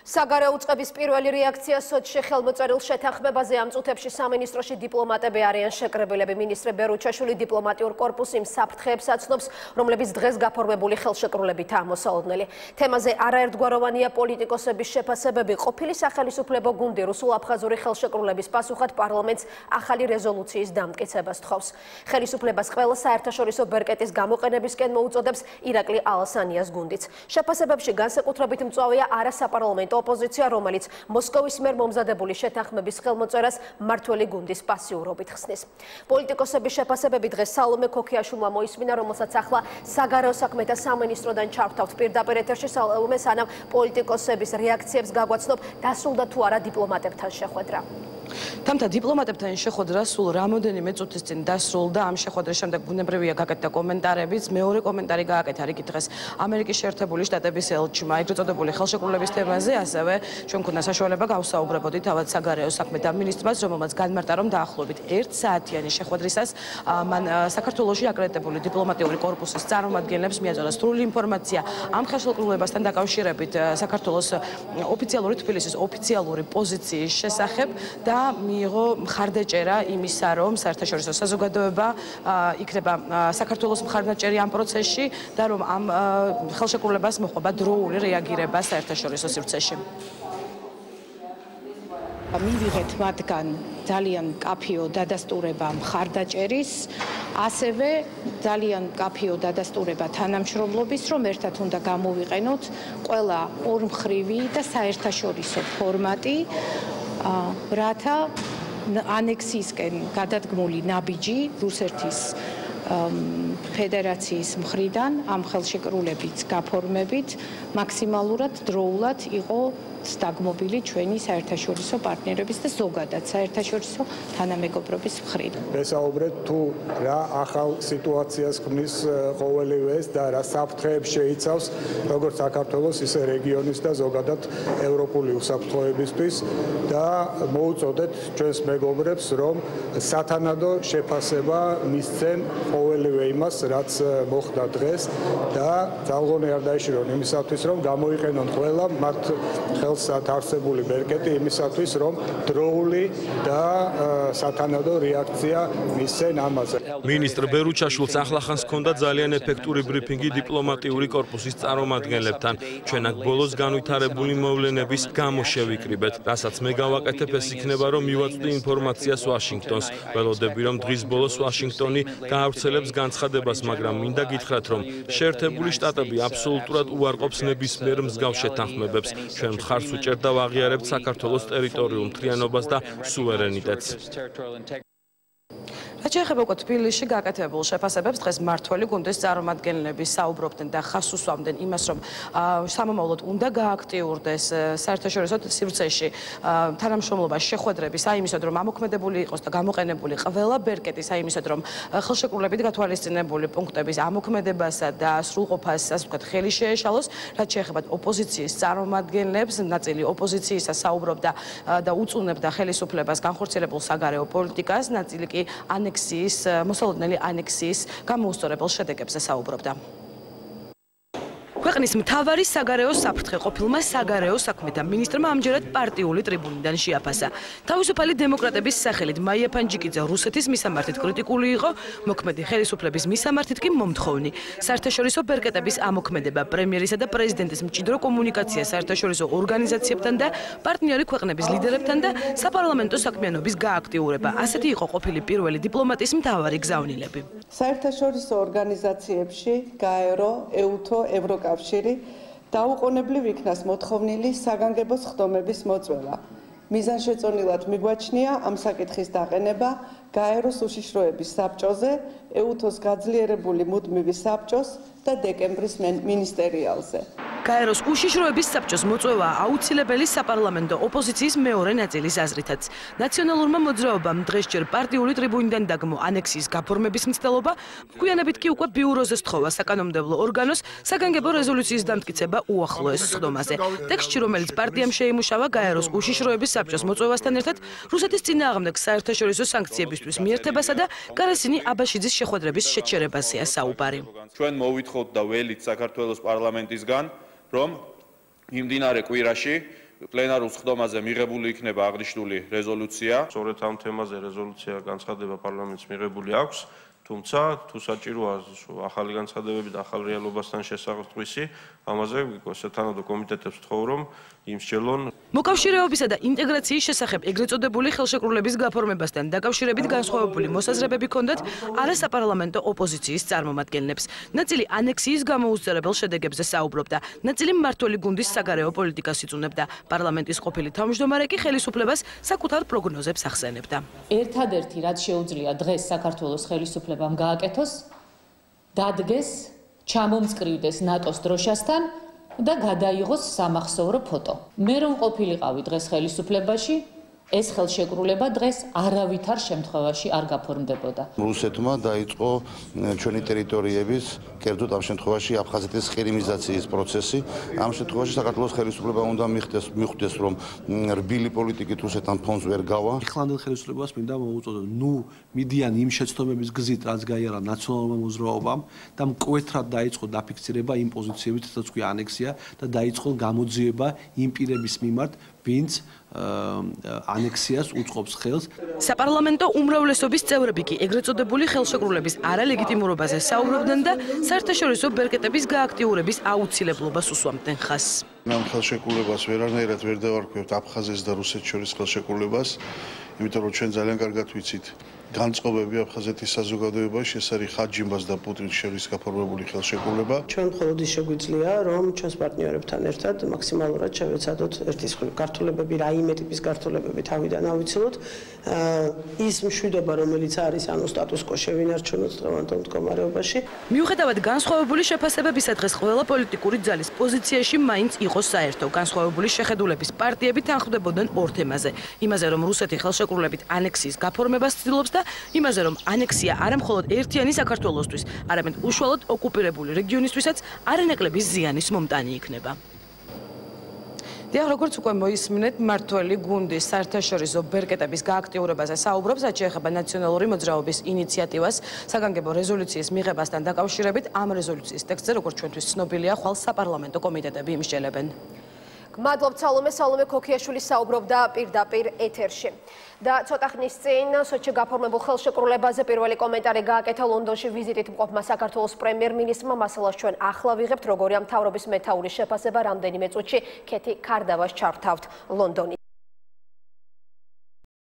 საგარეო უწყების პირველი რეაქცია სოჭში ხელმოწერილ შეთანხმებაზე ამ წუთებში სამინისტროში დიპლომატები არიან შეკრებილები. მინისტრ ბერუჩაშვილი დიპლომატიურ კორპუსს იმ საფრთხეებს აცნობს, რომლებიც დღეს გაფორმებული ხელშეკრულებითაა მოსალოდნელი. თემაზე არაერთგვაროვანია პოლიტიკოსების შეფასებები. ყოფილი სახელისუფლებო გუნდი რუსულ-აფხაზური ხელშეკრულების პასუხად პარლამენტს ახალი რეზოლუციის დამტკიცებას თხოვს. ხელისუფლებას ყველა საერთაშორისო ბერკეტის გამოყენებისკენ მოუწოდებს ირაკლი ალასანიას გუნდიც. შეფასებებში განსაკუთრებით მწვავეა არასაპარლამენტო ოპოზიცია, რომელიც მოსკოვის მიერ მომზადებული შეთანხმების ხელმოწერას მმართველი გუნდის პასიურობით ხსნის. პოლიტიკოსების შეფასებები დღეს სალომე ქოქიაშვილმა მოისმინა, რომელსაც ახლა საგარეო საქმეთა სამინისტროდან ჩავრთავთ პირდაპირ ეთერში. სალომე, სანამ პოლიტიკოსების რეაქციებს გაგვაცნობ, დასრულდა თუ არა დიპლომატებთან შეხვედრა? Თამთა დიპლომატებთან შეხვედრა სულ რამოდენიმე წუთის წინ დასრულდა. ამ შეხვედრის შემდეგ ბუნებრივია გაკეთდა კომენტარებიც. მეორე კომენტარი გააკეთა რიგით დღეს ამერიკის შეერთებული შტატების ელჩმა ეგრეთ წოდებული ხელშეკრულების თემაზე, ასევე ჩვენ გვქონდა საშუალება გავსაუბრებოდით თავად საგარეო საქმეთა მინისტრმაც, რომელმაც განმარტა, რომ დაახლოებით 1 საათიანი შეხვედრისას მან საქართველოში აკრედიტებული დიპლომატიური კორპუსის წარმომადგენლებს მიაწოდა სრული ინფორმაცია ამ ხელშეკრულებასთან დაკავშირებით საქართველოს ოფიციალური თბილისის ოფიციალური პოზიციის შესახებ და მიიღო მხარდაჭერა იმისა, რომ საერთაშორისო საზოგადოება იქნება საქართველოს მხარდაჭერი ამ პროცესში და რომ ამ ხელშეკრულებას მოჰყვება დროული რეაგირება საერთაშორისო სივრცეში. მივიღეთ მათგან ძალიან მკაფიო დადასტურება მხარდაჭერის, ასევე ძალიან მკაფიო დადასტურება თანამშრომლობის, რომ ერთად უნდა გამოვიყენოთ ყველა ორმხრივი და საერთაშორისო ფორმატი, რათა ანექსიისკენ გადადგმული ნაბიჯი რუსეთის ფედერაციის მხრიდან ამ ხელშეკრულების გაფორმებით მაქსიმალურად დროულად იყო დაგმობილი ჩვენი საერთაშორისო პარტნიორების და ზოგადად საერთაშორისო თანამეგობრობის მხრიდან. ვესაუბრეთ თუ რა ახალ სიტუაციას ქმნის ყოველივე ეს და რა საფრთხეებს შეიცავს როგორც საქართველოს ისე რეგიონის და ზოგადად ევროპული უსაფრთხოებისთვის და მოუწოდეთ ჩვენს მეგობრებს, რომ სათანადო შეფასება მისცენ ყოველივე იმას, რაც მოხდა დღეს და ძალღონი არ დაეშირონ იმისათვის, რომ გამოიყენონ ყველა მათ ხელსად არსებული ბერკეტი იმისათვის, რომ დროული და სათანადო რეაქცია მისცენ ამაზე. მინისტრ ბერუჩაშვილს ახლახანს ჰქონდა ძალიან ეფექტური ბრიფინგი დიპლომატიური კორპუსის წარმომადგენლებთან. ჩვენ აქ ბოლოს განვითარებული მოვლენების გამო შევიკრიბეთ. რასაც მე გავაკეთებ, ეს იქნება, რომ მივაწვდი ინფორმაციას ვაშინგტონს. ველოდები, რომ დღის ბოლოს ვაშინგტონი გაავრცელებს განცხადებას, მაგრამ მინდა გითხრათ, რომ შეერთებული შტატები აბსოლუტურად უარყოფს ნებისმიერ მსგავს შეთანხმებებს. ჩვენ მხარს უჭერთ და ვაღიარებთ საქართველოს ტერიტორიულ მთლიანობას და სუვერენიტეტს. რაც შეეხება უკვე თბილისში გაკეთებულ შეფასებებს, დღეს მმართველი გუნდის წარმომადგენლები საუბრობდნენ და ხაზს უსვამდნენ იმას, რომ სამომავლოდ უნდა გააქტიურდეს საერთაშორისო სივრცეში თანამშრომლობა შეხვედრების, აიმისოდ, რომ ამოქმედებული იყოს და გამოყენებული ყველა ბერკეტის, აიმისოდ, რომ ხელშეკრულებით გათვალისწინებული პუნქტების ამოქმედებასა და სრულყოფას, ასე ვთქვათ, ხელი შეეშალოს. რაც შეეხება ოპოზიციის წარმომადგენლებს, ნაწილი ოპოზიციისა საუბრობდა და უწუნებდა ხელისუფლებას განხორციელებულ საგარეო პოლიტიკას, ნაწილი კი მოსალოდნელი ანექსიის გამოუსწორებელ შედეგებზე საუბრობდა. ქვეყნის მთავარი საგარეო საფრთხე ყოფილმა საგარეო საქმეთა მინისტრმა ამჯერად პარტიული ტრიბუნიდან შეაფასა. თავისუფალი დემოკრატების სახელით მაია ფანჯიკიძე რუსეთის მისამართით კრიტიკული იყო, მოქმედი ხელისუფლების მისამართით კი მომთხოვნი. საერთაშორისო ბერკეტების ამოქმედება, პრემიერისა და პრეზიდენტის მჭიდრო კომუნიკაცია საერთაშორისო ორგანიზაციებთან და პარტნიორი ქვეყნების ლიდერებთან და საპარლამენტო საქმიანობის გააქტიურება. ასეთი იყო ყოფილი პირველი დიპლომატის მთავარი გზავნილები. საერთაშორისო ორგანიზაციებში გაერო, ეუთო, ევროკავშირი დაუყოვნებლივ იქნას მოთხოვნილი საგანგებო სხდომების მოწვევა. მიზანშეწონილად მიგვაჩნია ამ საკითხის დაყენება გაეროს უშიშროების საბჭოზე, ეუთოს გაძლიერებული მუდმივი საბჭოს და დეკემბრის მინისტერიალზე. გაეროს უშიშროების საბჭოს მოწვევა აუცილებელი საპარლამენტო ოპოზიციის მეორე ნაწილის აზრითაც. ნაციონალურმა მოძრაობამ დღეს ჯერ პარტიული ტრიბუნიდან დაგმო ანექსიის გაფორმების მცდელობა, მოგვიანებით კი უკვე ბიუროზე სთხოვა საკანონმდებლო ორგანოს საგანგებო რეზოლუციის დამტკიცება უახლოეს სხდომაზე. ტექსტში, რომელიც პარტიამ შეიმუშავა გაეროს უშიშროების საბჭოს მოწვევასთან ერთად, რუსეთის წინააღმდეგ საერთაშორისო სანქციებისთვის მიერთებასა და კარასინი აბაშიძის შეხვედრების შეჩერებაზეა საუბარი. ჩვენ მოვითხოვთ და ველით საქართველოს პარლამენტისგან, რომ მიმდინარე კვირაში პლენარულ სხდომაზე მიღებული იქნება აღნიშნული რეზოლუცია. სწორედ ამ თემაზე რეზოლუცია განცხადება პარლამენტს მიღებული აქვს. თუმცა თუ საჭიროა ახალი განცხადებები და ახალ რეალობასთან შესაძლისი, ამაზე სათანადო კომიტეტებს ვთხოვ, რომ იმსჯელონ. მოკავშირეობისა და ინტეგრაციის შესახებ ეგრეთ წოდებული ხელშეკრულების გაფორმებასთან დაკავშირებით განსხვავებული მოსაზრებები ჰქონდათ არასაპარლამენტო ოპოზიციის წარმომადგენლებს. ნაწილი ანექსიის გამოუსწორებელ შედეგებზე საუბრობდა, ნაწილი მმართველი გუნდის საგარეო პოლიტიკას იწუნებდა. პარლამენტის ყოფილი თავმჯდომარე კი ხელისუფლებას საკუთარ პროგნოზებს ახსენებდა. ერთადერთი რაც შეუძლია დღეს საქართველოს ხელისუფლებამ გააკეთოს, დადგეს, ჩამომწკრივდეს ნატოს დროშასთან და გადაიღოს სამახსოვრო ფოტო. მე რომ ყოფილიყავი დღეს ხელისუფლებაში, ეს ხელშეკრულება დღეს არავითარ შემთხვევაში არ გაფორმდებოდა. რუსეთმა დაიწყო ჩვენი ტერიტორიების, კერძოდ ამ შემთხვევაში აფხაზეთის ყირიმიზაციის პროცესი. ამ შემთხვევაში საქართველოს ხელისუფლება უნდა მიხვდეს, რომ რბილი პოლიტიკით რუსეთთან ფონს ვერ გავა. ეხლანდელ ხელისუფლებას მინდა მოუწოდო, მიდიან იმ შეცდომების გზით, რაც გაიარა ნაციონალურმა მოძრაობამ და მკვეთრად დაიწყო დაფიქსირება იმ პოზიციებით, სადაც ქვია ანექსია და დაიწყო გამოძიება იმ პირების მიმართ, ვინც ანექსიას უწყობს ხელს. საპარლამენტო უმრავლესობის წევრები კი ეგრეთ წოდებული ხელშეკრულების არალეგიტიმურობაზე საუბრობდნენ და საერთაშორისო ბერკეტების გააქტიურების აუცილებლობას უსვამდნენ ხაზს. ამ ხელშეკრულებას ვერანაირად ვერ დავარქვევთ აფხაზეთს და რუსეთს შორის ხელშეკრულებას, იმიტომ რომ ჩვენ ძალიან კარგად ვიცით განწყობები აფხაზეთის საზოგადოებაში, ეს არის ხაჯიმბას და პუტინს შორის გაფორმებული ხელშეკრულება. ჩვენ მხოლოდ ის შეგვიძლია, რომ ჩვენს პარტნიორებთან ერთად მაქსიმალურად შევეცადოთ ერთის მხრივ გართულებები, რაიმე ტიპის გართულებები თავიდან ავიცილოთ. ის მშვიდობა, რომელიც არის, ანუ სტატუს-კვო შევინარჩუნოთ დღევანდელ მდგომარეობაში. მიუხედავად განსხვავებული შეფასებებისა, დღეს ყველა პოლიტიკური ძალის პოზიციაში მაინც იყო საერთო. განსხვავებული შეხედულების პარტიები თანხმდებოდნენ ორ თემაზე: იმაზე, რომ რუსეთი ხელშეკრულებით ანექსიის გაფორმებას ცდილობს და იმაზე, რომ ანექსია არა მხოლოდ ერთიანი საქართველოსთვის, არამედ უშუალოდ ოკუპირებული რეგიონისთვისაც არანაკლების ზიანის მომტანი იქნება. დიახ, როგორც უკვე მოისმინეთ, მმართველი გუნდის საერთაშორისო ბერკეტების გააქტიურებაზე საუბრობს, რაც შეეხება ნაციონალური მოძრაობის ინიციატივას საგანგებო რეზოლუციის მიღებასთან დაკავშირებით. ამ რეზოლუციის ტექსტზე, როგორც ჩვენთვის ცნობილია, ხვალ საპარლამენტო კომიტეტები იმსჯელებენ. მადლობთ სალომე ქოქიაშვილი საუბრობდა პირდაპირ ეთერში. და ცოტა ხნის წინ სოჩში გაფორმებულ ხელშეკრულებაზე პირველი კომენტარი გააკეთა ლონდონში ვიზიტით მყოფმა საქართველოს პრემიერ-მინისტრმა. მასალას ჩვენ ახლა ვიღებთ, როგორია მთავრობის მეთაურის შეფასება რამდენიმე წუთში. ქეთი ქარდავას ჩართავთ ლონდონიდან.